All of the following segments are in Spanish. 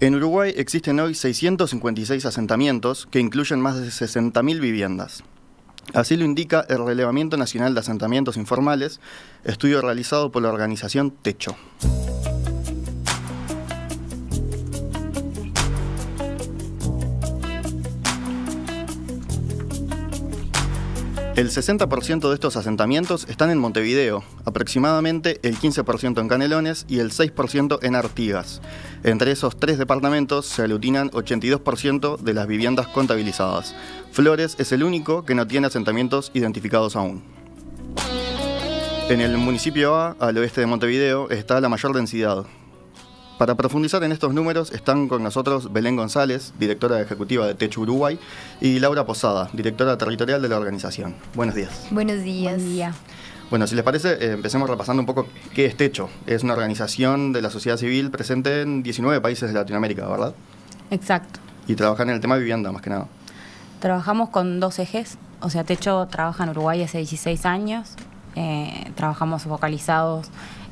En Uruguay existen hoy 656 asentamientos que incluyen más de 60.000 viviendas. Así lo indica el Relevamiento Nacional de Asentamientos Informales, estudio realizado por la organización Techo. El 60% de estos asentamientos están en Montevideo, aproximadamente el 15% en Canelones y el 6% en Artigas. Entre esos tres departamentos se aglutinan 82% de las viviendas contabilizadas. Flores es el único que no tiene asentamientos identificados aún. En el municipio A, al oeste de Montevideo, está la mayor densidad. Para profundizar en estos números están con nosotros Belén González, directora ejecutiva de Techo Uruguay, y Laura Posada, directora territorial de la organización. Buenos días. Buenos días. Buen día. Bueno, si les parece, empecemos repasando un poco qué es Techo. Es una organización de la sociedad civil presente en 19 países de Latinoamérica, ¿verdad? Exacto. Y trabajan en el tema de vivienda, más que nada. Trabajamos con dos ejes. O sea, Techo trabaja en Uruguay hace 16 años. Trabajamos focalizados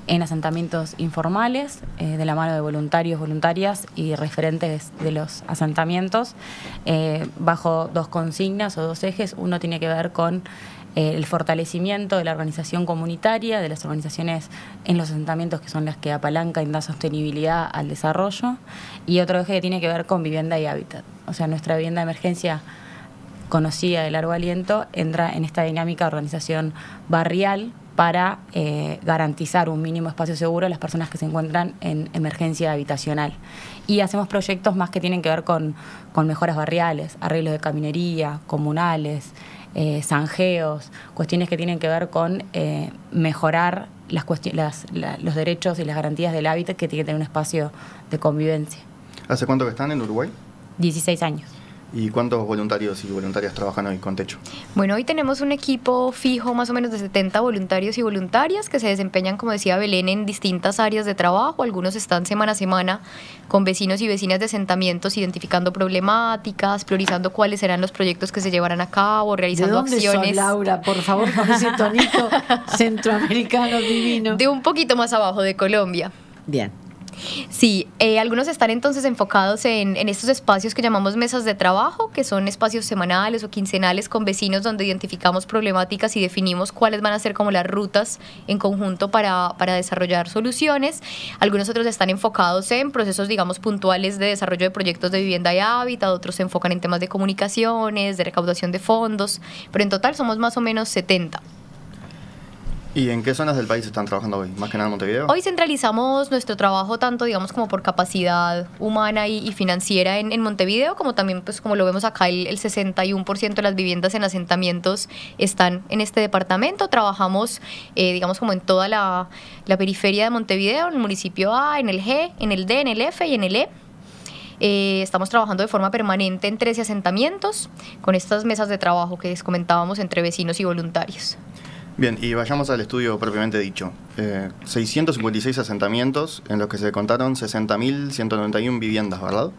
en asentamientos informales, de la mano de voluntarios, voluntarias y referentes de los asentamientos, bajo dos consignas o dos ejes. Uno tiene que ver con el fortalecimiento de la organización comunitaria, de las organizaciones en los asentamientos, que son las que apalancan y dan sostenibilidad al desarrollo, y otro eje que tiene que ver con vivienda y hábitat. O sea, nuestra vivienda de emergencia, conocida de largo aliento, entra en esta dinámica de organización barrial para garantizar un mínimo espacio seguro a las personas que se encuentran en emergencia habitacional. Y hacemos proyectos más que tienen que ver con mejoras barriales, arreglos de caminería, comunales, zanjeos, cuestiones que tienen que ver con mejorar los derechos y las garantías del hábitat, que tiene que tener un espacio de convivencia. ¿Hace cuánto que están en Uruguay? 16 años. ¿Y cuántos voluntarios y voluntarias trabajan hoy con Techo? Bueno, hoy tenemos un equipo fijo más o menos de 70 voluntarios y voluntarias que se desempeñan, como decía Belén, en distintas áreas de trabajo. Algunos están semana a semana con vecinos y vecinas de asentamientos, identificando problemáticas, priorizando cuáles serán los proyectos que se llevarán a cabo, realizando acciones. ¿De dónde sos, Laura? Por favor, con ese tonito centroamericano divino. De un poquito más abajo, de Colombia. Bien. Sí, algunos están entonces enfocados en estos espacios que llamamos mesas de trabajo, que son espacios semanales o quincenales con vecinos donde identificamos problemáticas y definimos cuáles van a ser como las rutas en conjunto para desarrollar soluciones. Algunos otros están enfocados en procesos, digamos, puntuales de desarrollo de proyectos de vivienda y hábitat, otros se enfocan en temas de comunicaciones, de recaudación de fondos, pero en total somos más o menos 70. ¿Y en qué zonas del país están trabajando hoy? ¿Más que nada en Montevideo? Hoy centralizamos nuestro trabajo tanto, digamos, como por capacidad humana y financiera en Montevideo, como también, pues como lo vemos acá, el 61% de las viviendas en asentamientos están en este departamento. Trabajamos, digamos, como en toda la periferia de Montevideo, en el municipio A, en el G, en el D, en el F y en el E. Estamos trabajando de forma permanente en 13 asentamientos, con estas mesas de trabajo que les comentábamos entre vecinos y voluntarios. Bien, y vayamos al estudio propiamente dicho. 656 asentamientos en los que se contaron 60.191 viviendas, ¿verdad?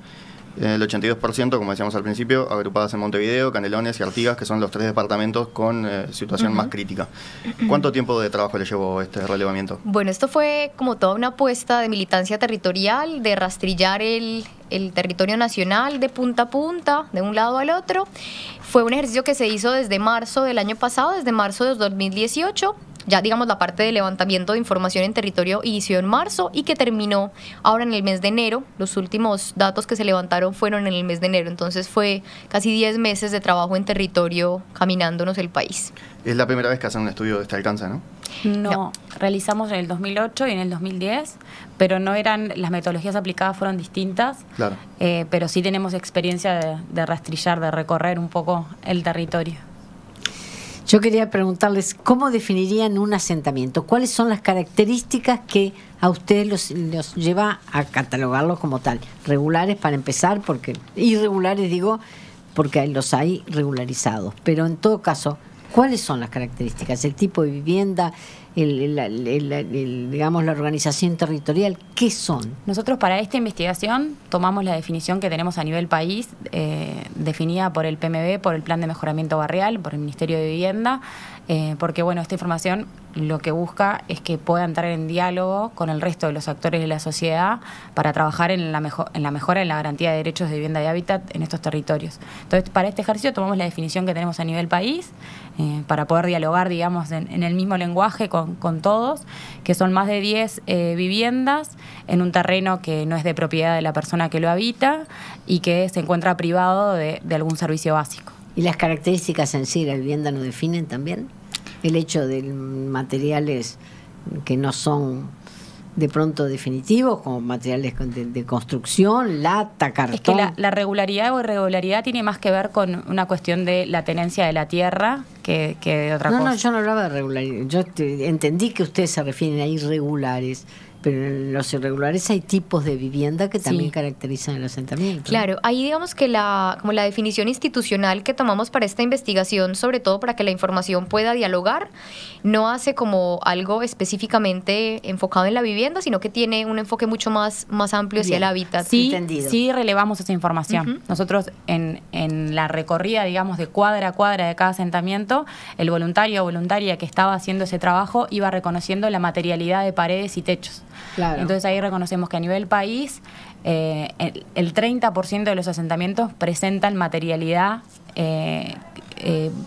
El 82%, como decíamos al principio, agrupadas en Montevideo, Canelones y Artigas, que son los tres departamentos con situación más crítica. ¿Cuánto tiempo de trabajo le llevó este relevamiento? Bueno, esto fue como toda una apuesta de militancia territorial, de rastrillar el territorio nacional de punta a punta, de un lado al otro. Fue un ejercicio que se hizo desde marzo del año pasado, desde marzo de 2018. Ya, digamos, la parte de levantamiento de información en territorio inició en marzo y que terminó ahora en el mes de enero. Los últimos datos que se levantaron fueron en el mes de enero, entonces fue casi 10 meses de trabajo en territorio caminándonos el país. Es la primera vez que hacen un estudio de este alcance, ¿no? No, realizamos en el 2008 y en el 2010, pero no eran, las metodologías aplicadas fueron distintas. Claro. Pero sí tenemos experiencia de rastrillar, de recorrer un poco el territorio. Yo quería preguntarles, ¿cómo definirían un asentamiento? ¿Cuáles son las características que a ustedes los lleva a catalogarlos como tal? Regulares para empezar, porque irregulares digo, porque los hay regularizados. Pero en todo caso, ¿cuáles son las características? ¿El tipo de vivienda? Digamos, la organización territorial. ¿qué son? Nosotros para esta investigación tomamos la definición que tenemos a nivel país, definida por el PMB, por el Plan de Mejoramiento Barrial, por el Ministerio de Vivienda, porque bueno, esta información lo que busca es que pueda entrar en diálogo con el resto de los actores de la sociedad para trabajar en la mejora, en la garantía de derechos de vivienda y hábitat en estos territorios. Entonces, para este ejercicio tomamos la definición que tenemos a nivel país, para poder dialogar, digamos, en el mismo lenguaje con todos, que son más de 10 viviendas en un terreno que no es de propiedad de la persona que lo habita y que se encuentra privado de algún servicio básico. ¿Y las características en sí de la vivienda nos definen también? El hecho de materiales que no son de pronto definitivos, como materiales de construcción, lata, cartón. Es que la regularidad o irregularidad tiene más que ver con una cuestión de la tenencia de la tierra que de otra cosa. No, yo no hablaba de regularidad. Yo entendí que ustedes se refieren a irregulares, pero en los irregulares hay tipos de vivienda que también caracterizan el asentamiento. Claro, ahí digamos que como la definición institucional que tomamos para esta investigación, sobre todo para que la información pueda dialogar, no hace como algo específicamente enfocado en la vivienda, sino que tiene un enfoque mucho más amplio hacia el hábitat. Sí relevamos esa información. Nosotros en la recorrida, digamos, de cuadra a cuadra de cada asentamiento, el voluntario o voluntaria que estaba haciendo ese trabajo iba reconociendo la materialidad de paredes y techos. Claro. Entonces ahí reconocemos que a nivel país el 30% de los asentamientos presentan materialidad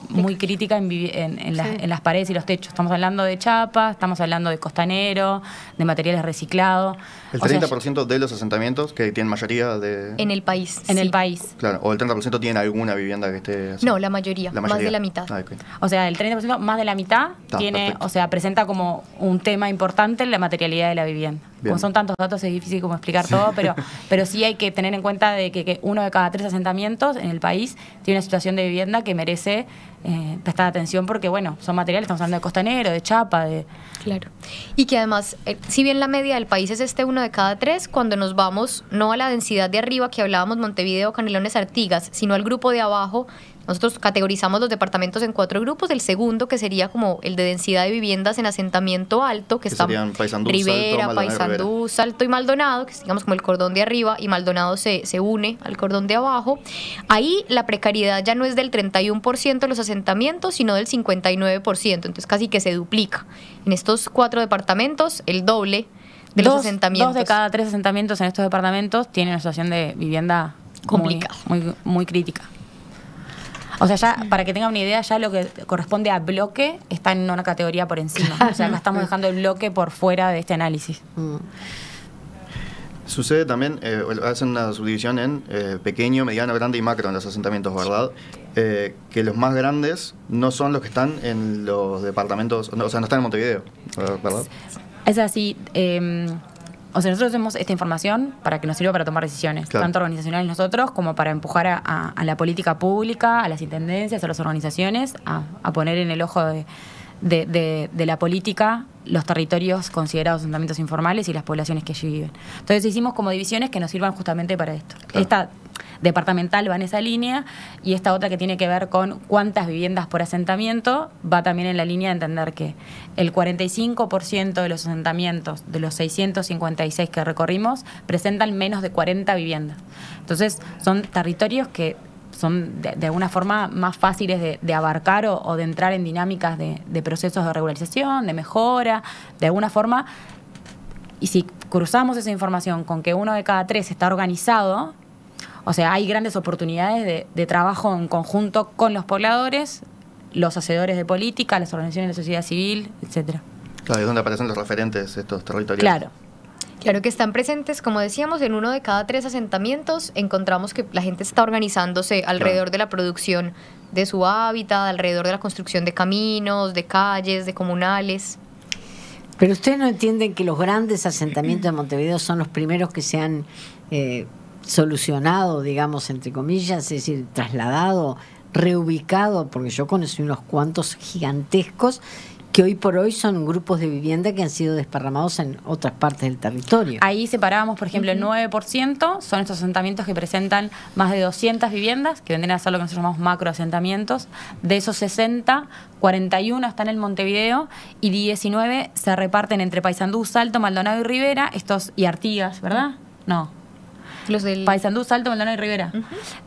muy crítica en las paredes y los techos. Estamos hablando de chapa, estamos hablando de costanero, de materiales reciclados. El 30% de los asentamientos que tienen mayoría de... En el país. En el país. Claro, o el 30% tienen alguna vivienda que esté... No, la mayoría, más de la mitad. Okay. O sea, el 30%, más de la mitad, perfecto. O sea, presenta como un tema importante en la materialidad de la vivienda. Bien. Como son tantos datos es difícil como explicar todo, pero sí hay que tener en cuenta de que 1 de cada 3 asentamientos en el país tiene una situación de vivienda que merece prestar atención porque, bueno, son materiales, estamos hablando de costanero, de chapa, de... Claro. Y que además, si bien la media del país es 1 de cada 3, cuando nos vamos no a la densidad de arriba que hablábamos, Montevideo, Canelones, Artigas, sino al grupo de abajo, nosotros categorizamos los departamentos en 4 grupos. El segundo, que sería como el de densidad de viviendas en asentamiento alto, que están Paysandú, Rivera, Salto, Paysandú, Salto y Maldonado, que es digamos como el cordón de arriba, y Maldonado se une al cordón de abajo. Ahí la precariedad ya no es del 31% de los asentamientos, sino del 59%, entonces casi que se duplica. En estos 4 departamentos, el doble de los asentamientos. 2 de cada 3 asentamientos en estos departamentos tienen una situación de vivienda complicada, muy crítica. O sea, ya para que tengan una idea, ya lo que corresponde a bloque está en una categoría por encima. O sea, acá estamos dejando el bloque por fuera de este análisis. Sucede también, hacen una subdivisión en pequeño, mediano, grande y macro en los asentamientos, ¿verdad? Que los más grandes no son los que están en los departamentos, no, o sea, no están en Montevideo, ¿verdad? Es así. O sea, nosotros hacemos esta información para que nos sirva para tomar decisiones, claro, tanto organizacionales nosotros como para empujar a la política pública, a las intendencias, a las organizaciones, a poner en el ojo de la política los territorios considerados asentamientos informales y las poblaciones que allí viven. Entonces hicimos como divisiones que nos sirvan justamente para esto. Claro. Esta departamental va en esa línea y esta otra que tiene que ver con cuántas viviendas por asentamiento va también en la línea de entender que el 45% de los asentamientos de los 656 que recorrimos presentan menos de 40 viviendas. Entonces son territorios que son de alguna forma más fáciles de abarcar o de entrar en dinámicas de procesos de regularización, de mejora, de alguna forma. Y si cruzamos esa información con que 1 de cada 3 está organizado, o sea, hay grandes oportunidades de trabajo en conjunto con los pobladores, los hacedores de política, las organizaciones de la sociedad civil, etcétera. Claro, es donde aparecen los referentes estos territorios. Claro que están presentes, como decíamos, en 1 de cada 3 asentamientos. Encontramos que la gente está organizándose alrededor de la producción de su hábitat, alrededor de la construcción de caminos, de calles, de comunales. Pero ustedes no entienden que los grandes asentamientos de Montevideo son los primeros que se han solucionado, digamos, entre comillas, es decir, trasladado, reubicado, porque yo conocí unos cuantos gigantescos que hoy por hoy son grupos de vivienda que han sido desparramados en otras partes del territorio. Ahí separábamos, por ejemplo, el 9% son estos asentamientos que presentan más de 200 viviendas, que vendrían a ser lo que nosotros llamamos macroasentamientos. De esos 60, 41 están en Montevideo y 19 se reparten entre Paysandú, Salto, Maldonado y Rivera, y Artigas, ¿verdad? No. Los del Paysandú, Salto, Maldonado y Rivera.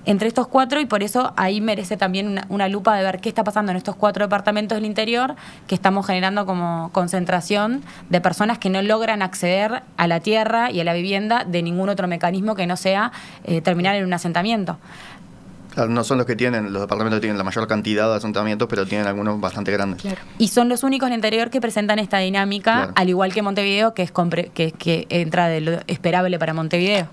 Entre estos 4, y por eso ahí merece también una lupa de ver qué está pasando en estos 4 departamentos del interior, que estamos generando como concentración de personas que no logran acceder a la tierra y a la vivienda de ningún otro mecanismo que no sea terminar en un asentamiento. Claro, no son los departamentos que tienen la mayor cantidad de asentamientos, pero tienen algunos bastante grandes. Claro. Y son los únicos en el interior que presentan esta dinámica, Claro. al igual que Montevideo, que entra de lo esperable para Montevideo.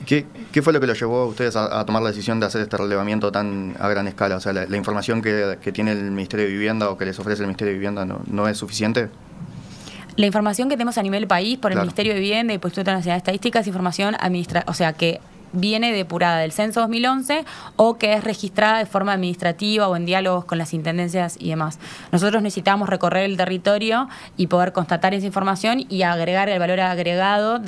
¿Qué fue lo que los llevó a ustedes a tomar la decisión de hacer este relevamiento tan a gran escala? O sea, la información que tiene el Ministerio de Vivienda o que les ofrece el Ministerio de Vivienda no es suficiente. La información que tenemos a nivel país por el Claro. Ministerio de Vivienda y por el Instituto Nacional de Estadística es información o sea, que viene depurada del Censo 2011 o que es registrada de forma administrativa o en diálogos con las intendencias y demás. Nosotros necesitamos recorrer el territorio y poder constatar esa información y agregar el valor agregado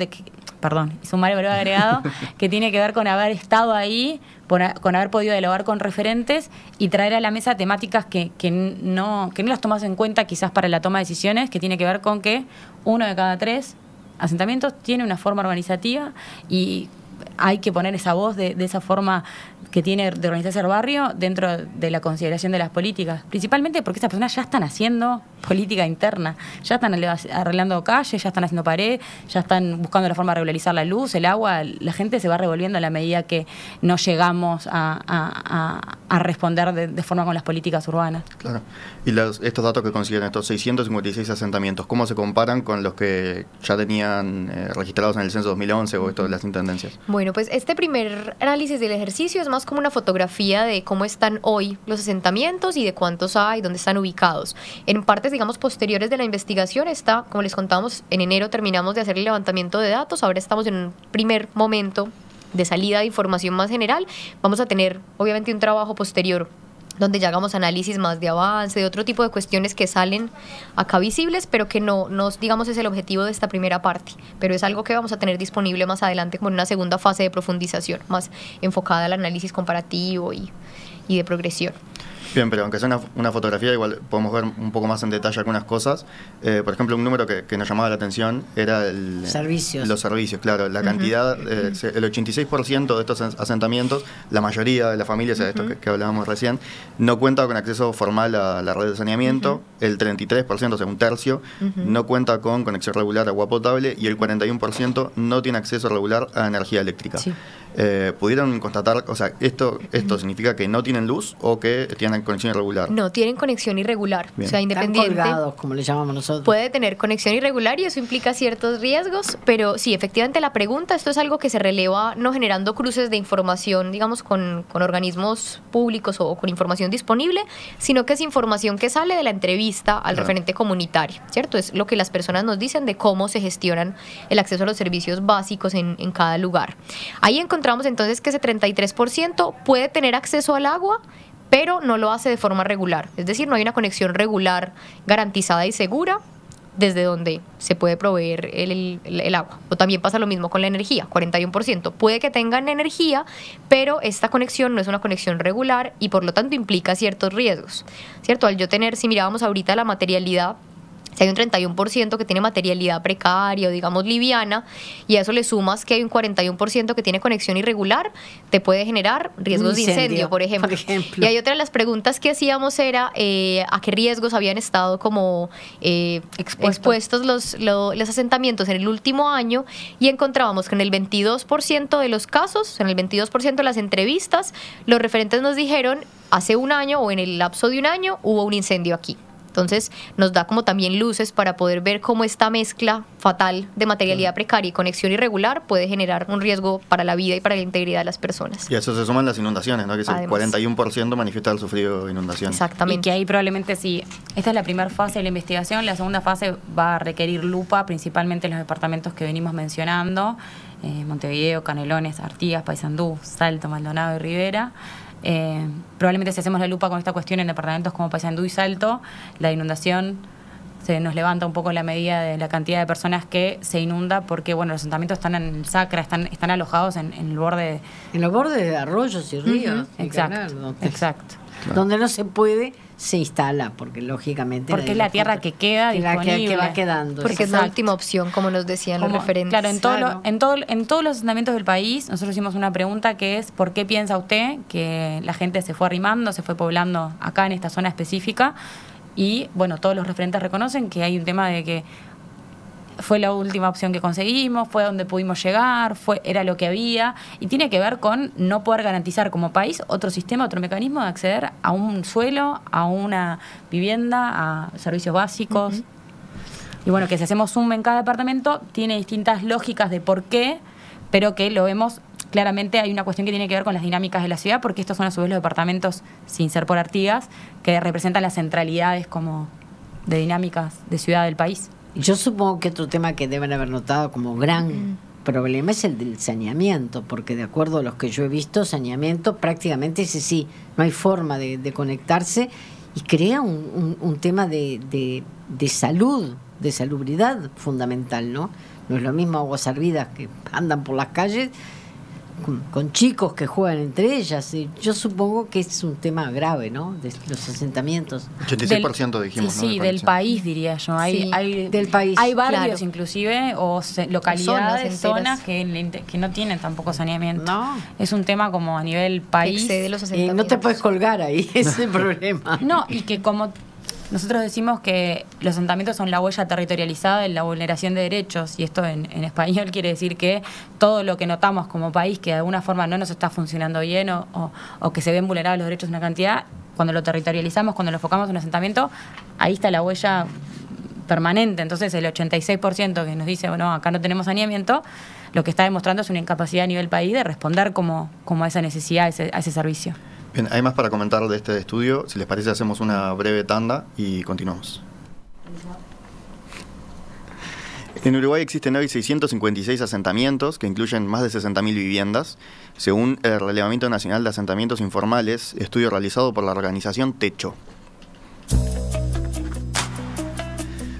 sumar el valor agregado que tiene que ver con haber estado ahí, con haber podido dialogar con referentes y traer a la mesa temáticas que no las tomas en cuenta quizás para la toma de decisiones, que tiene que ver con que 1 de cada 3 asentamientos tiene una forma organizativa y hay que poner esa voz de esa forma que tiene de organizarse el barrio dentro de la consideración de las políticas, principalmente porque esas personas ya están haciendo política interna, ya están arreglando calles, ya están haciendo pared, ya están buscando la forma de regularizar la luz, el agua. La gente se va revolviendo a la medida que no llegamos a responder de forma con las políticas urbanas. Claro. Y estos datos que consiguen, estos 656 asentamientos, ¿cómo se comparan con los que ya tenían registrados en el censo 2011 o esto de las intendencias? Bueno, pues este primer análisis del ejercicio es más como una fotografía de cómo están hoy los asentamientos y de cuántos hay, dónde están ubicados. En partes, digamos, posteriores de la investigación está, como les contamos, en enero terminamos de hacer el levantamiento de datos, ahora estamos en un primer momento de salida de información más general. Vamos a tener, obviamente, un trabajo posterior donde ya hagamos análisis más de avance, de otro tipo de cuestiones que salen acá visibles, pero que no digamos, es el objetivo de esta primera parte. Pero es algo que vamos a tener disponible más adelante como en una segunda fase de profundización, más enfocada al análisis comparativo y de progresión. Bien, pero aunque sea una fotografía, igual podemos ver un poco más en detalle algunas cosas. Por ejemplo, un número que nos llamaba la atención era los servicios, claro. La cantidad, el 86% de estos asentamientos, la mayoría de las familias, esto que hablábamos recién, no cuenta con acceso formal a la red de saneamiento. El 33%, o sea, un tercio, no cuenta con conexión regular a agua potable y el 41% no tiene acceso regular a energía eléctrica. Sí. ¿Pudieron constatar, o sea, esto significa que no tienen luz o que tienen conexión irregular? No, tienen conexión irregular. Bien. O sea, independiente. Están colgados, como le llamamos nosotros. Puede tener conexión irregular y eso implica ciertos riesgos, pero sí, efectivamente la pregunta, esto es algo que se releva no generando cruces de información, digamos, con organismos públicos o con información disponible, sino que es información que sale de la entrevista al referente comunitario, ¿cierto? Es lo que las personas nos dicen de cómo se gestionan el acceso a los servicios básicos en cada lugar. Ahí encontramos entonces que ese 33% puede tener acceso al agua, pero no lo hace de forma regular. Es decir, no hay una conexión regular garantizada y segura desde donde se puede proveer el agua. O también pasa lo mismo con la energía, 41%. Puede que tengan energía, pero esta conexión no es una conexión regular y por lo tanto implica ciertos riesgos, ¿cierto? Al yo tener, si mirábamos ahorita la materialidad, si hay un 31% que tiene materialidad precaria o digamos liviana, y a eso le sumas que hay un 41% que tiene conexión irregular, te puede generar riesgos de incendio, por ejemplo. Y hay otra de las preguntas que hacíamos era a qué riesgos habían estado como expuestos los asentamientos en el último año, y encontrábamos que en el 22% de los casos, en el 22% de las entrevistas, los referentes nos dijeron hace un año o en el lapso de un año hubo un incendio aquí. Entonces nos da como también luces para poder ver cómo esta mezcla fatal de materialidad precaria y conexión irregular puede generar un riesgo para la vida y para la integridad de las personas. Y a eso se suman las inundaciones, ¿no? Que es el 41% manifiesta haber sufrido inundaciones. Exactamente. Y que ahí probablemente sí, esta es la primera fase de la investigación, la segunda fase va a requerir lupa, principalmente en los departamentos que venimos mencionando, Montevideo, Canelones, Artigas, Paysandú, Salto, Maldonado y Rivera. Probablemente si hacemos la lupa con esta cuestión en departamentos como Paysandú y Salto, la inundación se nos levanta un poco la medida de la cantidad de personas que se inunda porque, bueno, los asentamientos están en el Sacra, están alojados en el borde. En los bordes de arroyos y ríos. Exacto, exacto. Claro. Donde no se puede, se instala, porque lógicamente... Porque es la tierra que queda disponible. Que va quedando. Porque es la última opción, como nos decían los referentes. Claro, en todos los asentamientos del país, nosotros hicimos una pregunta que es: ¿por qué piensa usted que la gente se fue arrimando, se fue poblando acá en esta zona específica? Y, bueno, todos los referentes reconocen que hay un tema de que fue la última opción que conseguimos, fue donde pudimos llegar, era lo que había, y tiene que ver con no poder garantizar como país otro sistema, otro mecanismo de acceder a un suelo, a una vivienda, a servicios básicos. Y bueno, que si hacemos zoom en cada departamento, tiene distintas lógicas de por qué, pero que lo vemos claramente. Hay una cuestión que tiene que ver con las dinámicas de la ciudad, porque estos son a su vez los departamentos, sin ser por Artigas, que representan las centralidades como de dinámicas de ciudad del país. Yo supongo que otro tema que deben haber notado como gran problema es el del saneamiento, porque de acuerdo a los que yo he visto, saneamiento prácticamente ese sí, no hay forma de conectarse, y crea un tema de salud, de salubridad fundamental, ¿no? No es lo mismo aguas servidas que andan por las calles con chicos que juegan entre ellas. Y yo supongo que es un tema grave, ¿no? De los asentamientos. 86% dijimos, sí, ¿no? Sí, del país, diría yo. Del país. Hay barrios, claro, inclusive, o localidades, zonas que no tienen tampoco saneamiento. No. Es un tema como a nivel país. Excede los asentamientos. No te puedes colgar ahí, ese es el problema. No, y que como nosotros decimos que los asentamientos son la huella territorializada de la vulneración de derechos, y esto en español quiere decir que todo lo que notamos como país que de alguna forma no nos está funcionando bien o que se ven vulnerados los derechos de una cantidad, cuando lo territorializamos, cuando lo enfocamos en un asentamiento, ahí está la huella permanente. Entonces el 86% que nos dice, bueno, acá no tenemos saneamiento, lo que está demostrando es una incapacidad a nivel país de responder como a esa necesidad, a ese servicio. Bien, hay más para comentar de este estudio. Si les parece, hacemos una breve tanda y continuamos. En Uruguay existen hoy 656 asentamientos que incluyen más de 60.000 viviendas, según el Relevamiento Nacional de Asentamientos Informales, estudio realizado por la organización Techo.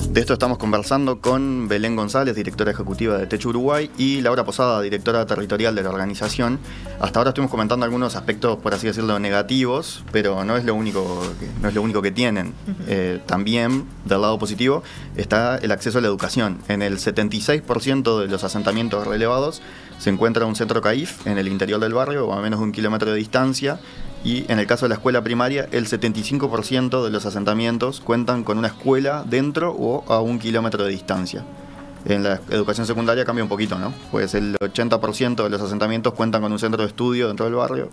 De esto estamos conversando con Belén González, directora ejecutiva de Techo Uruguay, y Laura Posada, directora territorial de la organización. Hasta ahora estuvimos comentando algunos aspectos, por así decirlo, negativos, pero no es lo único que tienen. También, del lado positivo, está el acceso a la educación. En el 76% de los asentamientos relevados se encuentra un centro CAIF en el interior del barrio, o a menos de 1 kilómetro de distancia. Y en el caso de la escuela primaria, el 75% de los asentamientos cuentan con una escuela dentro o a 1 kilómetro de distancia. En la educación secundaria cambia un poquito, ¿no? Pues el 80% de los asentamientos cuentan con un centro de estudio dentro del barrio,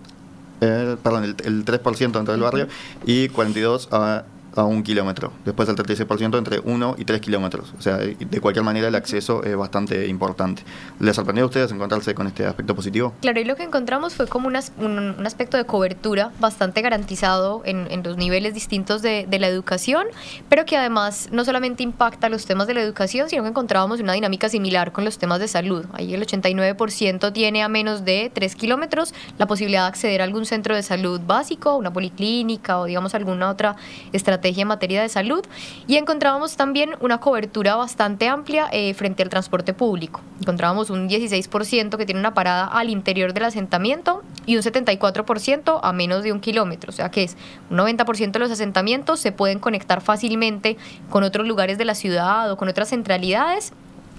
el 3% dentro del barrio, y 42% a 1 kilómetro. Después el 36% entre 1 y 3 kilómetros. O sea, de cualquier manera el acceso es bastante importante. ¿Les sorprendió a ustedes encontrarse con este aspecto positivo? Claro, y lo que encontramos fue como un aspecto de cobertura bastante garantizado en los niveles distintos de la educación, pero que además no solamente impacta los temas de la educación, sino que encontrábamos una dinámica similar con los temas de salud. Ahí el 89% tiene a menos de 3 kilómetros la posibilidad de acceder a algún centro de salud básico, una policlínica o digamos alguna otra estrategia en materia de salud, y encontrábamos también una cobertura bastante amplia frente al transporte público. Encontrábamos un 16% que tiene una parada al interior del asentamiento y un 74% a menos de 1 kilómetro, o sea que es un 90% de los asentamientos se pueden conectar fácilmente con otros lugares de la ciudad o con otras centralidades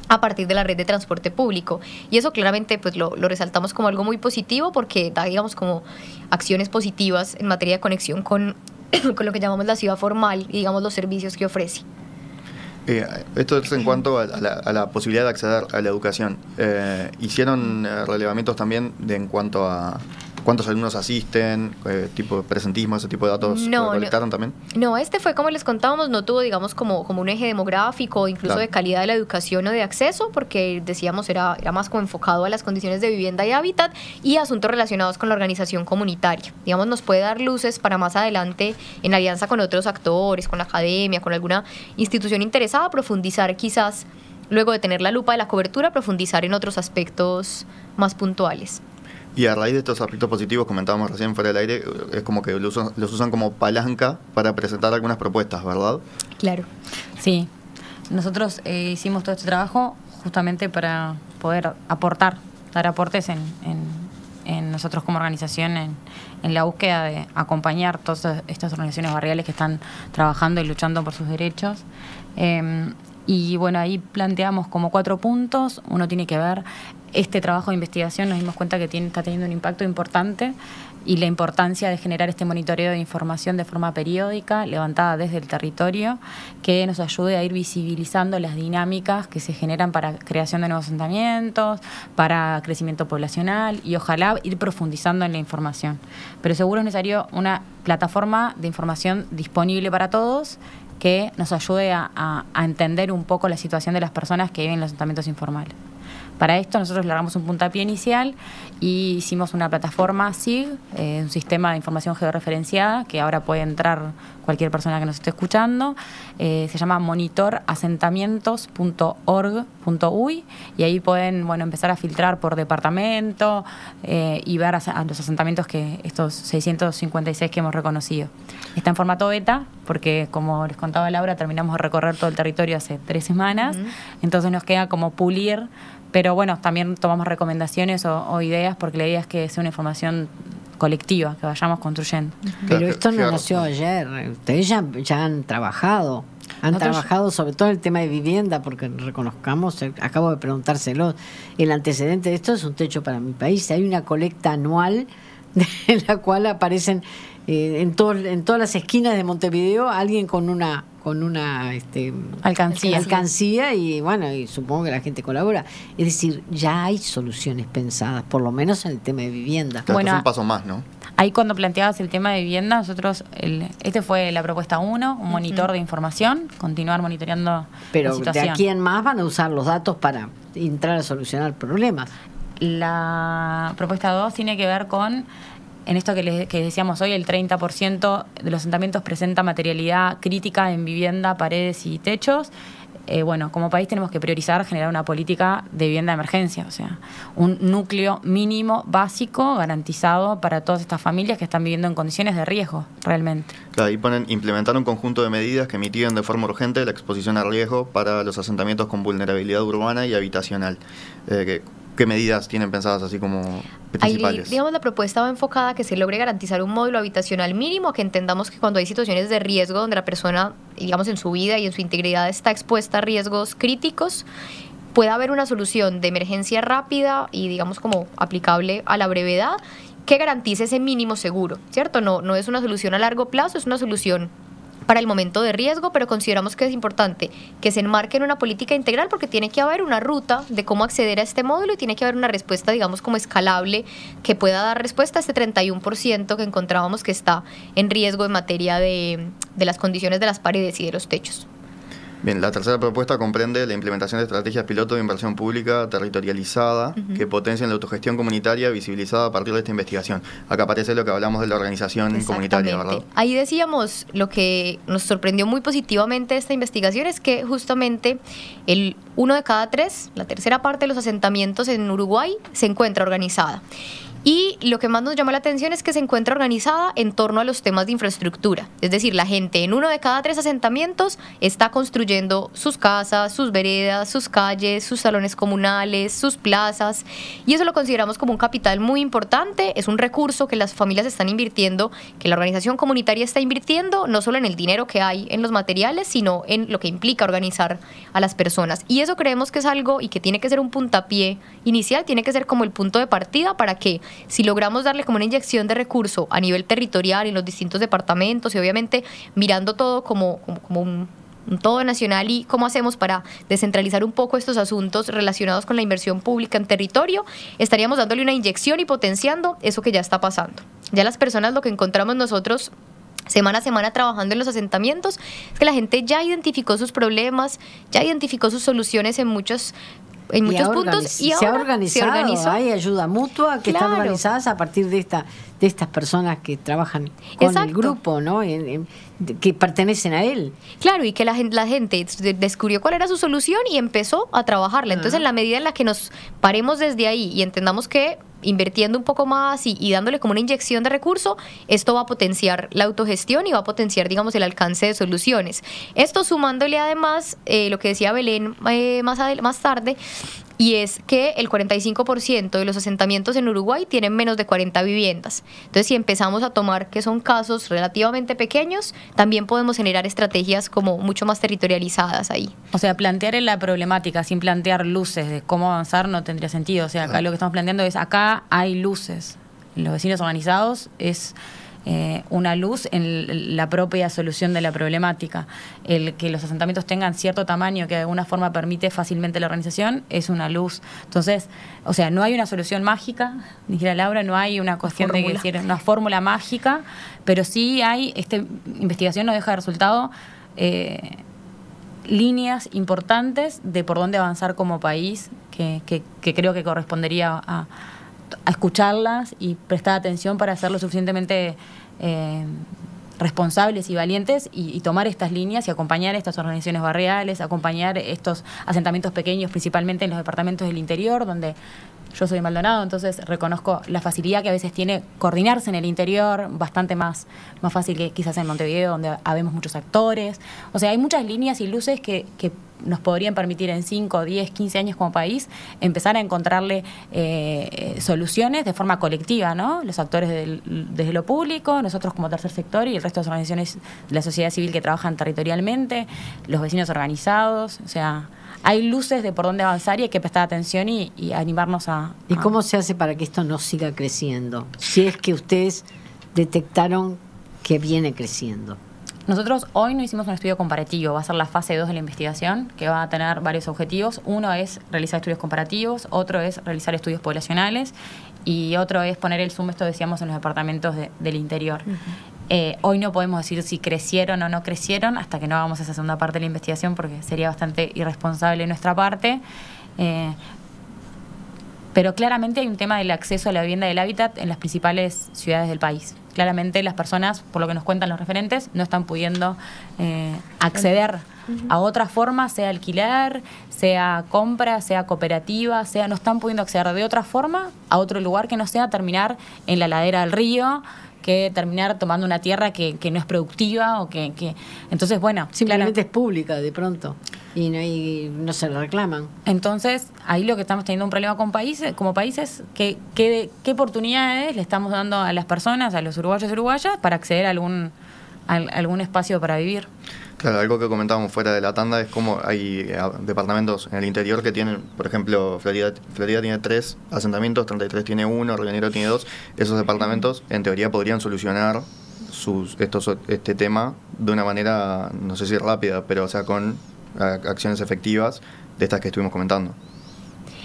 a partir de la red de transporte público, y eso claramente pues lo resaltamos como algo muy positivo porque da, digamos, como acciones positivas en materia de conexión con lo que llamamos la ciudad formal y digamos los servicios que ofrece. Esto es en cuanto a la posibilidad de acceder a la educación. ¿Hicieron relevamientos también en cuanto a cuántos alumnos asisten, tipo de presentismo, ese tipo de datos recolectaron también? No, este fue, como les contábamos, no tuvo, digamos, como un eje demográfico, incluso claro, de calidad de la educación o de acceso, porque decíamos era más como enfocado a las condiciones de vivienda y hábitat y asuntos relacionados con la organización comunitaria. Digamos, nos puede dar luces para más adelante, en alianza con otros actores, con la academia, con alguna institución interesada, profundizar quizás, luego de tener la lupa de la cobertura, profundizar en otros aspectos más puntuales. Y a raíz de estos aspectos positivos, comentábamos recién fuera del aire, es como que los usan como palanca para presentar algunas propuestas, ¿verdad? Claro. Sí, nosotros hicimos todo este trabajo justamente para poder aportar, dar aportes en nosotros como organización en la búsqueda de acompañar todas estas organizaciones barriales que están trabajando y luchando por sus derechos. Y bueno, ahí planteamos como 4 puntos. Uno tiene que ver este trabajo de investigación, nos dimos cuenta que está teniendo un impacto importante, y la importancia de generar este monitoreo de información de forma periódica, levantada desde el territorio, que nos ayude a ir visibilizando las dinámicas que se generan para creación de nuevos asentamientos, para crecimiento poblacional, y ojalá ir profundizando en la información. Pero seguro es necesario una plataforma de información disponible para todos, que nos ayude a entender un poco la situación de las personas que viven en los asentamientos informales. Para esto nosotros largamos un puntapié inicial y hicimos una plataforma SIG, un sistema de información georreferenciada, que ahora puede entrar cualquier persona que nos esté escuchando. Se llama monitorasentamientos.org.uy, y ahí pueden empezar a filtrar por departamento y ver a los asentamientos, que estos 656 que hemos reconocido. Está en formato beta porque, como les contaba Laura, terminamos de recorrer todo el territorio hace 3 semanas, entonces nos queda como pulir. Pero bueno, también tomamos recomendaciones o ideas, porque la idea es que sea una información colectiva, que vayamos construyendo. Pero esto no nació ayer, ustedes ya han trabajado. Han trabajado sobre todo el tema de vivienda, porque reconozcamos, acabo de preguntárselo, el antecedente de esto es Un Techo para mi País. Hay una colecta anual en la cual aparecen en todas las esquinas de Montevideo alguien con una alcancía, y bueno, y supongo que la gente colabora. Es decir, ya hay soluciones pensadas, por lo menos en el tema de vivienda. Claro, es un paso más, ¿no? Ahí, cuando planteabas el tema de vivienda, nosotros, este fue la propuesta 1, un monitor de información, continuar monitoreando la situación. Pero de aquí en más van a usar los datos para entrar a solucionar problemas. La propuesta 2 tiene que ver con, en esto que decíamos hoy, el 30% de los asentamientos presenta materialidad crítica en vivienda, paredes y techos. Bueno, como país tenemos que priorizar generar una política de vivienda de emergencia, o sea, un núcleo mínimo básico garantizado para todas estas familias que están viviendo en condiciones de riesgo, realmente. Claro, ahí ponen implementar un conjunto de medidas que mitiguen de forma urgente la exposición a riesgo para los asentamientos con vulnerabilidad urbana y habitacional. ¿Qué medidas tienen pensadas así como principales? Ahí, digamos, la propuesta va enfocada a que se logre garantizar un módulo habitacional mínimo, que entendamos que cuando hay situaciones de riesgo donde la persona, digamos, en su vida y en su integridad está expuesta a riesgos críticos, pueda haber una solución de emergencia rápida y, digamos, como aplicable a la brevedad, que garantice ese mínimo seguro, ¿cierto? No es una solución a largo plazo, es una solución para el momento de riesgo, pero consideramos que es importante que se enmarque en una política integral, porque tiene que haber una ruta de cómo acceder a este módulo y tiene que haber una respuesta, digamos, como escalable, que pueda dar respuesta a este 31% que encontrábamos que está en riesgo en materia de las condiciones de las paredes y de los techos. Bien, la tercera propuesta comprende la implementación de estrategias piloto de inversión pública territorializada que potencien la autogestión comunitaria visibilizada a partir de esta investigación. Acá aparece lo que hablamos de la organización comunitaria, ¿verdad? Ahí decíamos, lo que nos sorprendió muy positivamente de esta investigación es que justamente 1 de cada 3, la tercera parte de los asentamientos en Uruguay, se encuentra organizada. Y lo que más nos llamó la atención es que se encuentra organizada en torno a los temas de infraestructura. Es decir, la gente en 1 de cada 3 asentamientos está construyendo sus casas, sus veredas, sus calles, sus salones comunales, sus plazas. Y eso lo consideramos como un capital muy importante. Es un recurso que las familias están invirtiendo, que la organización comunitaria está invirtiendo, no solo en el dinero que hay en los materiales, sino en lo que implica organizar a las personas. Y eso creemos que es algo, y que tiene que ser un puntapié inicial, tiene que ser como el punto de partida para que, si logramos darle como una inyección de recurso a nivel territorial en los distintos departamentos, y obviamente mirando todo como un todo nacional, y cómo hacemos para descentralizar un poco estos asuntos relacionados con la inversión pública en territorio, estaríamos dándole una inyección y potenciando eso que ya está pasando. Ya las personas, lo que encontramos nosotros semana a semana trabajando en los asentamientos, es que la gente ya identificó sus problemas, ya identificó sus soluciones en muchos puntos, y ahora se organizó. Hay ayuda mutua que están organizadas a partir de estas personas que trabajan con el grupo, ¿no? Que pertenecen a él. Claro, y que la gente descubrió cuál era su solución y empezó a trabajarla. Entonces, en la medida en la que nos paremos desde ahí y entendamos que invirtiendo un poco más y dándole como una inyección de recurso, esto va a potenciar la autogestión y va a potenciar, digamos, el alcance de soluciones. Esto sumándole además lo que decía Belén más tarde, y es que el 45% de los asentamientos en Uruguay tienen menos de 40 viviendas. Entonces, si empezamos a tomar que son casos relativamente pequeños, también podemos generar estrategias como mucho más territorializadas ahí. O sea, plantear la problemática sin plantear luces de cómo avanzar no tendría sentido. O sea, acá lo que estamos planteando es, acá hay luces. Los vecinos organizados es una luz en la propia solución de la problemática. El que los asentamientos tengan cierto tamaño que de alguna forma permite fácilmente la organización es una luz. Entonces, o sea, no hay una solución mágica, dijera Laura, no hay una cuestión de decir una fórmula mágica, pero sí hay, esta investigación nos deja de resultado líneas importantes de por dónde avanzar como país, que creo que correspondería a escucharlas y prestar atención para hacerlo suficientemente responsables y valientes y tomar estas líneas y acompañar estas organizaciones barriales, acompañar estos asentamientos pequeños, principalmente en los departamentos del interior, donde yo soy de Maldonado, entonces reconozco la facilidad que a veces tiene coordinarse en el interior, bastante más fácil que quizás en Montevideo, donde habemos muchos actores. O sea, hay muchas líneas y luces que nos podrían permitir en 5, 10, 15 años como país empezar a encontrarle soluciones de forma colectiva, ¿no? Los actores desde lo público, nosotros como tercer sector y el resto de las organizaciones de la sociedad civil que trabajan territorialmente, los vecinos organizados, o sea, hay luces de por dónde avanzar y hay que prestar atención y animarnos a... ¿Y cómo se hace para que esto no siga creciendo? Si es que ustedes detectaron que viene creciendo. Nosotros hoy no hicimos un estudio comparativo, va a ser la fase 2 de la investigación, que va a tener varios objetivos. Uno es realizar estudios comparativos, otro es realizar estudios poblacionales y otro es poner el zoom, esto decíamos, en los departamentos del interior. Hoy no podemos decir si crecieron o no crecieron hasta que no hagamos esa segunda parte de la investigación, porque sería bastante irresponsable de nuestra parte. Pero claramente hay un tema del acceso a la vivienda del hábitat en las principales ciudades del país. Claramente las personas, por lo que nos cuentan los referentes, no están pudiendo acceder a otra forma, sea alquiler, sea compra, sea cooperativa, no están pudiendo acceder de otra forma a otro lugar que no sea terminar en la ladera del río, que terminar tomando una tierra que no es productiva o que entonces, bueno, simplemente es pública de pronto y no se la reclaman. Entonces, ahí lo que estamos teniendo un problema como países, ¿qué oportunidades le estamos dando a las personas, a los uruguayos y uruguayas, para acceder a algún espacio para vivir? Claro, algo que comentábamos fuera de la tanda es cómo hay departamentos en el interior que tienen, por ejemplo, Florida tiene 3 asentamientos, 33 tiene 1, Río Negro tiene 2. Esos departamentos, en teoría, podrían solucionar este tema de una manera, no sé si rápida, pero o sea, con acciones efectivas de estas que estuvimos comentando.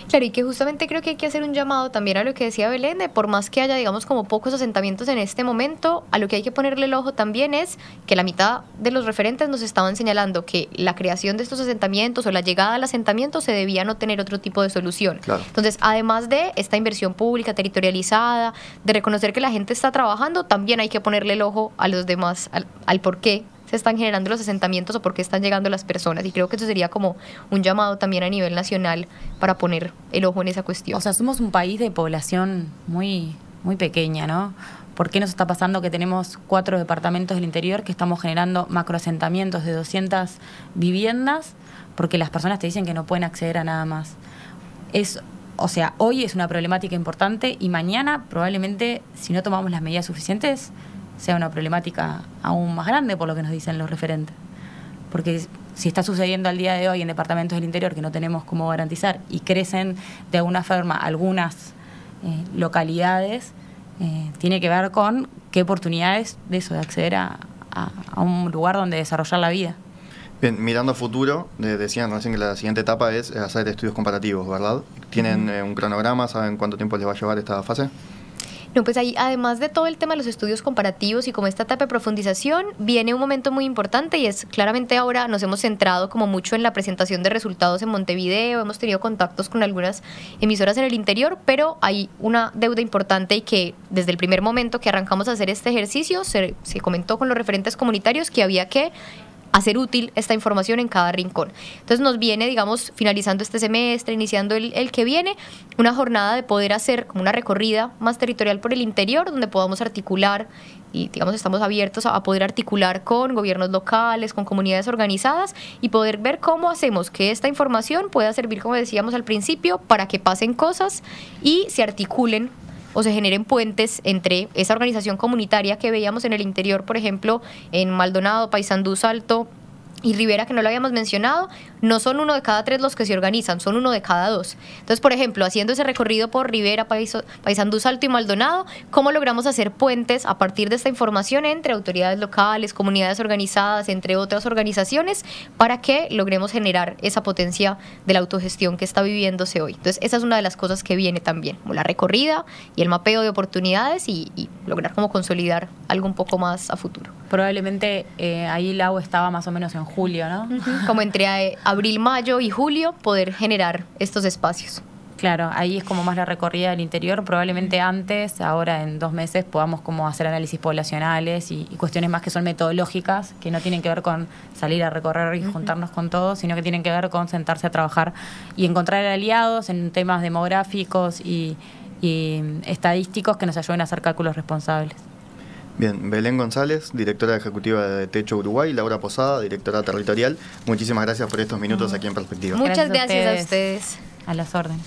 Claro, y que justamente creo que hay que hacer un llamado también a lo que decía Belén, de por más que haya, digamos, como pocos asentamientos en este momento, a lo que hay que ponerle el ojo también es que la mitad de los referentes nos estaban señalando que la creación de estos asentamientos o la llegada al asentamiento se debía no tener otro tipo de solución. Claro. Entonces, además de esta inversión pública territorializada, de reconocer que la gente está trabajando, también hay que ponerle el ojo a los demás, al por qué se están generando los asentamientos o por qué están llegando las personas, y creo que eso sería como un llamado también a nivel nacional para poner el ojo en esa cuestión. O sea, somos un país de población muy, muy pequeña, ¿no? ¿Por qué nos está pasando que tenemos 4 departamentos del interior que estamos generando macroasentamientos de 200 viviendas? Porque las personas te dicen que no pueden acceder a nada más. O sea, hoy es una problemática importante y mañana probablemente, si no tomamos las medidas suficientes, sea una problemática aún más grande, por lo que nos dicen los referentes. Porque si está sucediendo al día de hoy en departamentos del interior que no tenemos cómo garantizar y crecen de alguna forma algunas localidades, tiene que ver con qué oportunidades de eso, de acceder a un lugar donde desarrollar la vida. Bien, mirando a futuro, decían recién que la siguiente etapa es hacer estudios comparativos, ¿verdad? ¿Tienen un cronograma? ¿Saben cuánto tiempo les va a llevar esta fase? No, pues ahí, además de todo el tema de los estudios comparativos y como esta etapa de profundización, viene un momento muy importante y es claramente ahora nos hemos centrado como mucho en la presentación de resultados en Montevideo, hemos tenido contactos con algunas emisoras en el interior, pero hay una deuda importante y que desde el primer momento que arrancamos a hacer este ejercicio se comentó con los referentes comunitarios que había que hacer útil esta información en cada rincón. Entonces nos viene, digamos, finalizando este semestre, iniciando el que viene, una jornada de poder hacer como una recorrida más territorial por el interior, donde podamos articular y, digamos, estamos abiertos a poder articular con gobiernos locales, con comunidades organizadas y poder ver cómo hacemos que esta información pueda servir, como decíamos al principio, para que pasen cosas y se articulen o se generen puentes entre esa organización comunitaria que veíamos en el interior, por ejemplo, en Maldonado, Paysandú, Salto y Rivera, que no lo habíamos mencionado. No son 1 de cada 3 los que se organizan, son 1 de cada 2. Entonces, por ejemplo, haciendo ese recorrido por Rivera, Paysandú, Salto y Maldonado, ¿cómo logramos hacer puentes a partir de esta información entre autoridades locales, comunidades organizadas, entre otras organizaciones, para que logremos generar esa potencia de la autogestión que está viviéndose hoy? Entonces, esa es una de las cosas que viene también, como la recorrida y el mapeo de oportunidades y lograr como consolidar algo un poco más a futuro. Probablemente ahí el agua estaba más o menos en julio, ¿no? Como entre abril, mayo y julio, poder generar estos espacios. Claro, ahí es como más la recorrida del interior. Probablemente antes, ahora en 2 meses, podamos como hacer análisis poblacionales y cuestiones más que son metodológicas, que no tienen que ver con salir a recorrer y juntarnos con todos, sino que tienen que ver con sentarse a trabajar y encontrar aliados en temas demográficos y estadísticos que nos ayuden a hacer cálculos responsables. Bien, Belén González, directora ejecutiva de Techo Uruguay, Laura Posada, directora territorial. Muchísimas gracias por estos minutos aquí en Perspectiva. Muchas gracias a ustedes. A las órdenes.